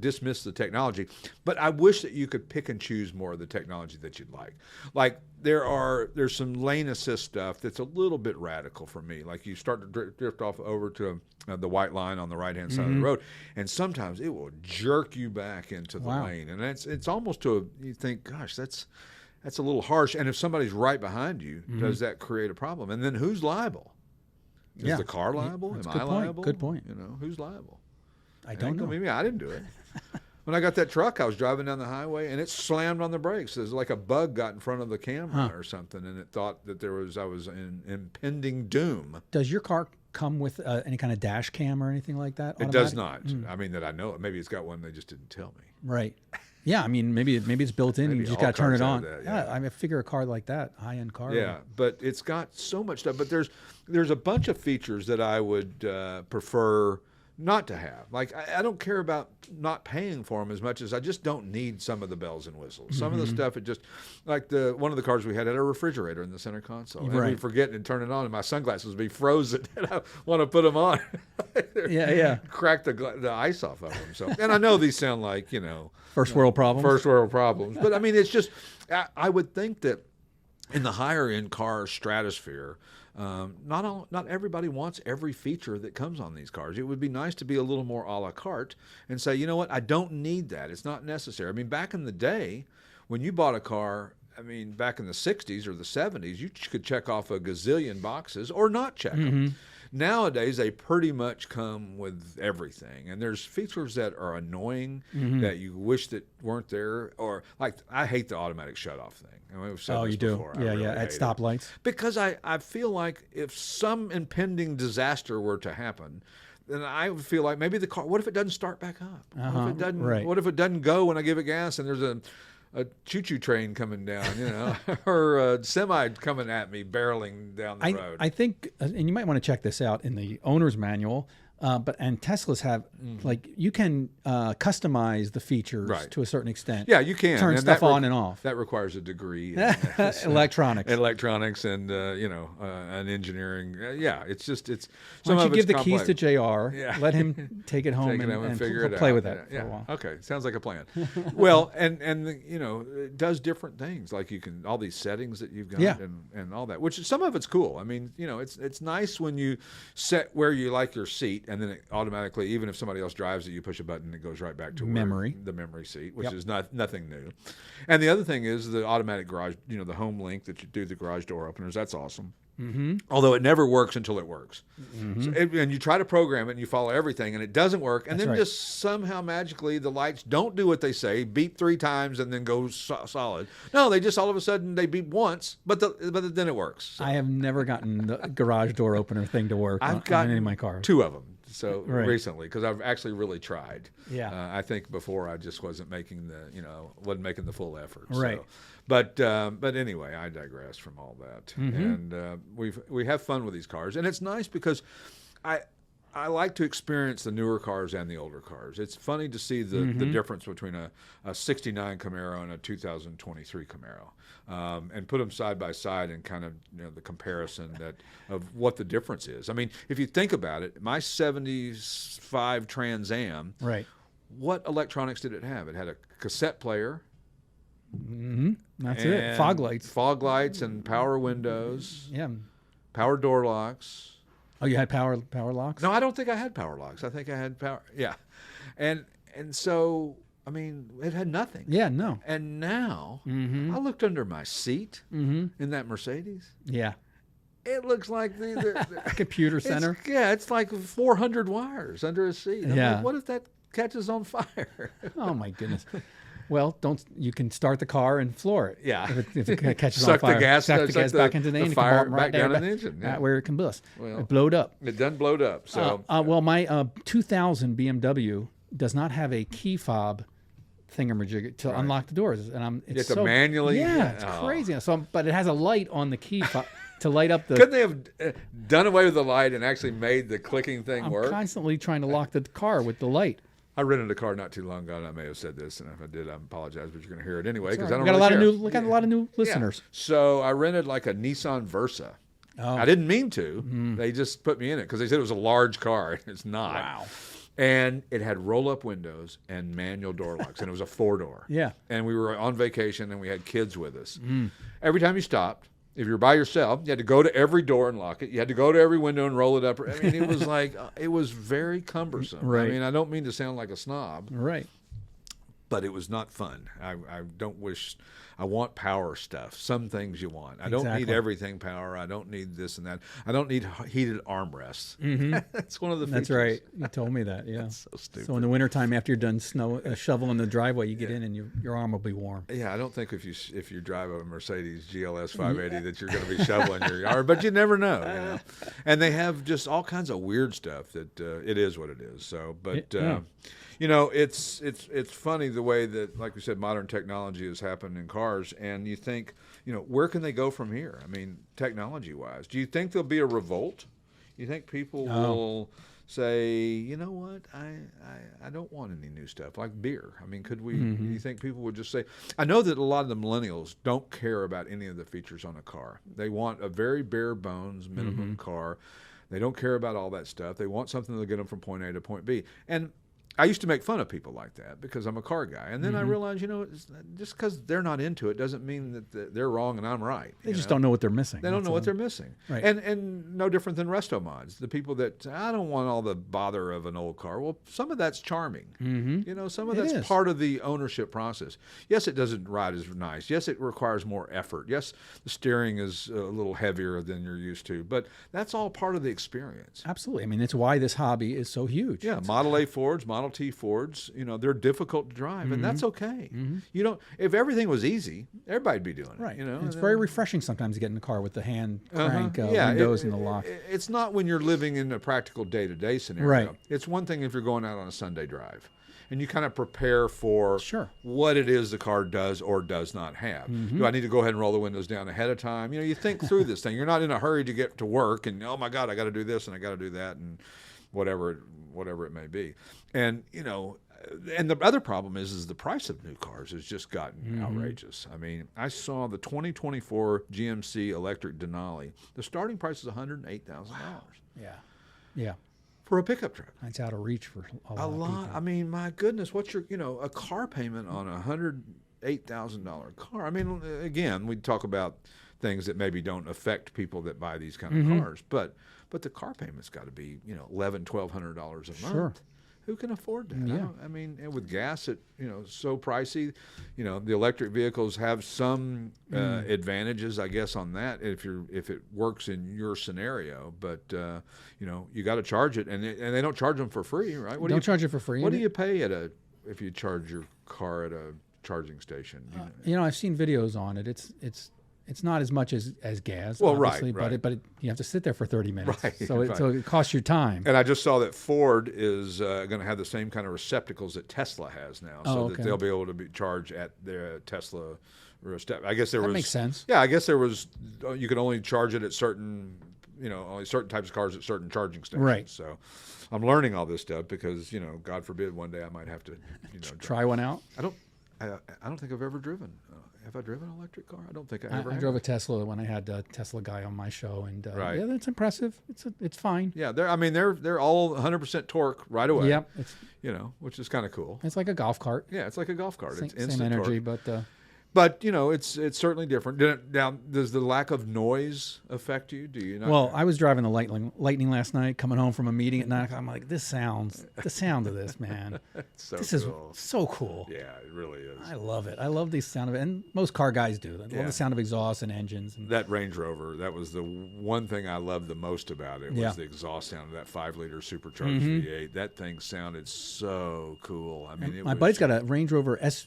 dismiss the technology, but I wish that you could pick and choose more of the technology that you'd like. Like there's some lane assist stuff that's a little bit radical for me. Like you start to drift off over to the white line on the right-hand side of the road, and sometimes it will jerk you back into the lane, and it's almost you think, gosh, that's a little harsh. And if somebody's right behind you, does that create a problem? And then who's liable? Is the car liable? Am I liable? Good point. Who's liable? I don't know. Maybe I didn't do it. When I got that truck, I was driving down the highway, and it slammed on the brakes. It was like a bug got in front of the camera or something, and it thought that I was in impending doom. Does your car come with any kind of dash cam or anything like that? It does not. I mean, that I know. Maybe it's got one. They just didn't tell me. Right. Yeah, I mean, maybe it's built in. You just got to turn it on. That, yeah, I figure a car like that, high-end car. Yeah, but it's got so much stuff. But there's a bunch of features that I would prefer not to have. Like, I don't care about not paying for them as much as I just don't need some of the bells and whistles. Some of the stuff, it just, like one of the cars we had a refrigerator in the center console. And we forget and turn it on, and my sunglasses would be frozen, and I want to put them on. Crack the ice off of them. So, and I know these sound like, first world problems. First world problems. But, I mean, it's just, I would think that in the higher-end car stratosphere, not everybody wants every feature that comes on these cars. It would be nice to be a little more a la carte and say, you know what, I don't need that. It's not necessary. I mean, back in the day, when you bought a car, I mean, back in the 60s or the 70s, you could check off a gazillion boxes or not check them. Nowadays, they pretty much come with everything, and there's features that are annoying that you wish that weren't there, or like I hate the automatic shutoff thing. I mean, we've said this before. Yeah, really at stoplights. Because I feel like if some impending disaster were to happen, then I would feel like maybe the car. What if it doesn't start back up? What if it doesn't? What if it doesn't go when I give it gas and there's a choo-choo train coming down, or a semi coming at me, barreling down the road. I think, and you might want to check this out in the owner's manual, and Teslas have, like, you can customize the features to a certain extent. Yeah, you can. Turn stuff on and off. That requires a degree. Electronics. Electronics and, an engineering. It's just, why don't you give the keys to JR, let him take it home and figure it out. Play with that for a while. Okay, sounds like a plan. Well, and it does different things. Like you can, all these settings that you've got and all that, which some of it's cool. I mean, it's nice when you set where you like your seat, and then it automatically, even if somebody else drives it, you push a button, it goes right back to the memory seat, which is nothing new. And the other thing is the automatic garage, the home link that you do the garage door openers. That's awesome. Although it never works until it works. So and you try to program it and you follow everything and it doesn't work. And then just somehow magically the lights don't do what they say, beep 3 times and then go solid. No, they just all of a sudden they beep once, but then it works. So. I have never gotten the garage door opener thing to work on any of my cars. 2 of them. So recently, because I've actually really tried. Yeah. I think before I just wasn't making the full effort. Right. So. But anyway, I digress from all that. And we have fun with these cars, and it's nice because I like to experience the newer cars and the older cars. It's funny to see the difference between a 69 Camaro and a 2023 Camaro, and put them side by side and kind of the comparison of what the difference is. I mean, if you think about it, my 75 Trans Am, what electronics did it have? It had a cassette player. That's it. Fog lights and power windows. Yeah. Power door locks. Oh, you had power locks? No, I don't think I had power locks. I think I had power. Yeah, and so I mean, it had nothing. Yeah, no. And now I looked under my seat in that Mercedes. Yeah. It looks like the computer center. It's like 400 wires under a seat. I'm like, what if that catches on fire? Oh my goodness. Well, you can start the car and floor it. Yeah. If it catches on fire. Suck the gas back into the engine. Fire back down in the engine. Yeah. Where it combusts. Well, it blowed up. It done blowed up. So. Well, my 2000 BMW does not have a key fob thingamajig to unlock the doors. And you have to manually. Yeah, it's crazy. So, but it has a light on the key fob to light up the. Couldn't they have done away with the light and actually made the clicking thing work? I'm constantly trying to lock the car with the light. I rented a car not too long ago, and I may have said this, and if I did, I apologize, but you're going to hear it anyway because I don't got really got a lot of new listeners. Yeah. So I rented like a Nissan Versa. Oh. I didn't mean to. They just put me in it because they said it was a large car. It's not. Wow. And it had roll-up windows and manual door locks, and it was a 4-door. Yeah. And we were on vacation, and we had kids with us. Every time you stopped, if you were by yourself, you had to go to every door and lock it. You had to go to every window and roll it up. I mean, it was like, it was very cumbersome. Right. I mean, I don't mean to sound like a snob. Right. but it was not fun. I don't wish. I want power stuff. Some things you want. I don't need everything power. I don't need this and that. I don't need heated armrests. That's one of the features. That's right. You told me that. Yeah. That's so stupid. So in the wintertime, after you're done shoveling the driveway, you get in and your arm will be warm. Yeah, I don't think if you drive a Mercedes GLS 580 that you're going to be shoveling your yard, but you never know. You know? And they have just all kinds of weird stuff that it is what it is. So, but. You know, it's funny the way that, like we said, modern technology has happened in cars, and you think, you know, where can they go from here? I mean, technology-wise, do you think there'll be a revolt? You think people will say, you know what, I don't want any new stuff like beer? I mean, could we? You think people would just say? I know that a lot of the millennials don't care about any of the features on a car. They want a very bare bones minimum car. They don't care about all that stuff. They want something that'll get them from point A to point B, and I used to make fun of people like that because I'm a car guy. And then I realized, you know, just because they're not into it doesn't mean that they're wrong and I'm right. They just don't know what they're missing. They don't know what they're missing. Right. And no different than resto mods. The people that, I don't want all the bother of an old car. Well, some of that's charming. You know, some of that's part of the ownership process. Yes, it doesn't ride as nice. Yes, it requires more effort. Yes, the steering is a little heavier than you're used to. But that's all part of the experience. Absolutely. I mean, it's why this hobby is so huge. Yeah, Model A Fords, Model T Fords, you know, they're difficult to drive, and that's okay. You don't. If everything was easy, everybody'd be doing it. Right. You know, and it's very refreshing sometimes to get in the car with the hand crank windows and the lock. It's not when you're living in a practical day-to-day scenario. Right. It's one thing if you're going out on a Sunday drive, and you kind of prepare for Sure. what it is the car does or does not have. Do I need to go ahead and roll the windows down ahead of time? You know, you think through this thing. You're not in a hurry to get to work, and oh my God, I got to do this and I got to do that, and whatever it may be. And you know. And the other problem is the price of new cars has just gotten outrageous. I mean, I saw the 2024 GMC electric Denali. The starting price is $108,000. Yeah. For a pickup truck. That's out of reach for a lot of people. I mean, my goodness, what's your, a car payment on a $108,000 car? I mean, again, we talk about things that maybe don't affect people that buy these kind of cars, but the car payment's got to be, $1,100, $1,200 a month. Sure. Who can afford that? Yeah. I mean, and with gas, so pricey. The electric vehicles have some advantages, I guess, on that if it works in your scenario. But you got to charge it, and they don't charge them for free, right? Don't charge it for free. What do you pay if you charge your car at a charging station? I've seen videos on it. It's not as much as gas, well, obviously, right. But you have to sit there for 30 minutes, right, so it costs you time. And I just saw that Ford is going to have the same kind of receptacles that Tesla has now, that they'll be able to be charged at their Tesla. I guess that makes sense. Yeah, I guess there was. You could only charge it at certain, only certain types of cars at certain charging stations. Right. So, I'm learning all this stuff because God forbid one day I might have to, try one out. I don't think I've ever driven. Have I driven an electric car? I don't think I ever have. I drove a Tesla when I had a Tesla guy on my show, and right. Yeah, that's impressive. It's fine. Yeah, they're all 100% torque right away. Yep. Which is kind of cool. It's like a golf cart. Yeah, it's like a golf cart. It's same energy, torque. but it's certainly different. Now, does the lack of noise affect you? Do you not? Well, I was driving the Lightning last night, coming home from a meeting at 9 o'clock. I'm like, the sound of this, man. This is so cool. Yeah, it really is. I love it. I love the sound of it, and most car guys do. I love the sound of exhaust and engines. That Range Rover, that was the one thing I loved the most about it was the exhaust sound of that 5-liter supercharged V8. That thing sounded so cool. I mean, my buddy's got a Range Rover S.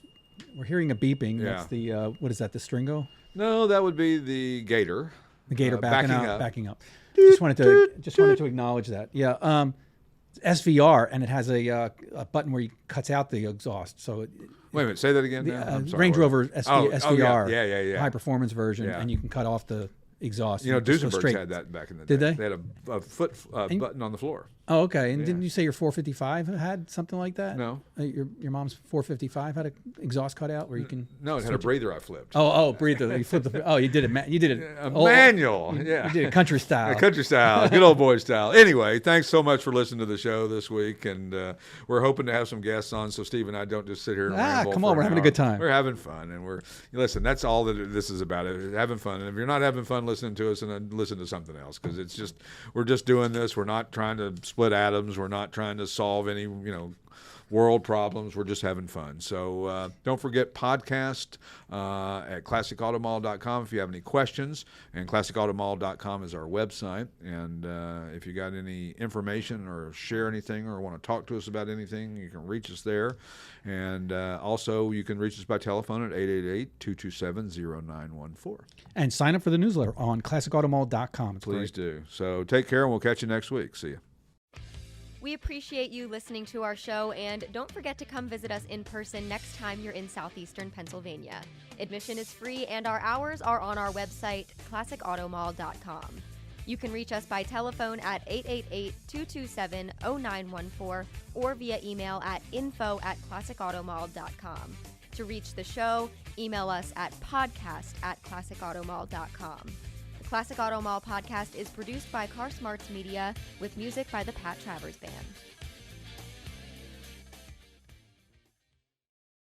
We're hearing a beeping. Yeah. That's the what is that? The Stringo? No, that would be the Gator. The Gator backing up. Just wanted to acknowledge that. Yeah. SVR, and it has a button where he cuts out the exhaust. So wait a minute, say that again. I'm sorry, Range Rover SVR, yeah, high performance version, and you can cut off the exhaust. Duesenbergs had that back in the day. Did they? They had a foot button on the floor. Oh, okay. And didn't you say your 455 had something like that? No. Your mom's 455 had an exhaust cutout where you can. No, it had a breather I flipped. Breather. You flipped the. Oh, you did it. You did it. Manual. Yeah. You did it country style. Country style. Good old boy style. Anyway, thanks so much for listening to the show this week, and we're hoping to have some guests on, so Steve and I don't just sit here and ramble. Come on, we're having a good time. We're having fun, and listen. That's all that this is about. Having fun. And if you're not having fun listening to us, then listen to something else, because we're just doing this. We're not trying to split atoms. We're not trying to solve any world problems. We're just having fun. So don't forget podcast at classicautomall.com if you have any questions. And classicautomall.com is our website. And if you got any information or share anything or want to talk to us about anything, you can reach us there. And also, you can reach us by telephone at 888-227-0914. And sign up for the newsletter on classicautomall.com. Please do. So take care, and we'll catch you next week. See you. We appreciate you listening to our show, and don't forget to come visit us in person next time you're in southeastern Pennsylvania. Admission is free, and our hours are on our website, classicautomall.com. You can reach us by telephone at 888-227-0914 or via email at info@classicautomall.com. To reach the show, email us at podcast@classicautomall.com. The Classic Auto Mall podcast is produced by Car Smarts Media with music by the Pat Travers Band.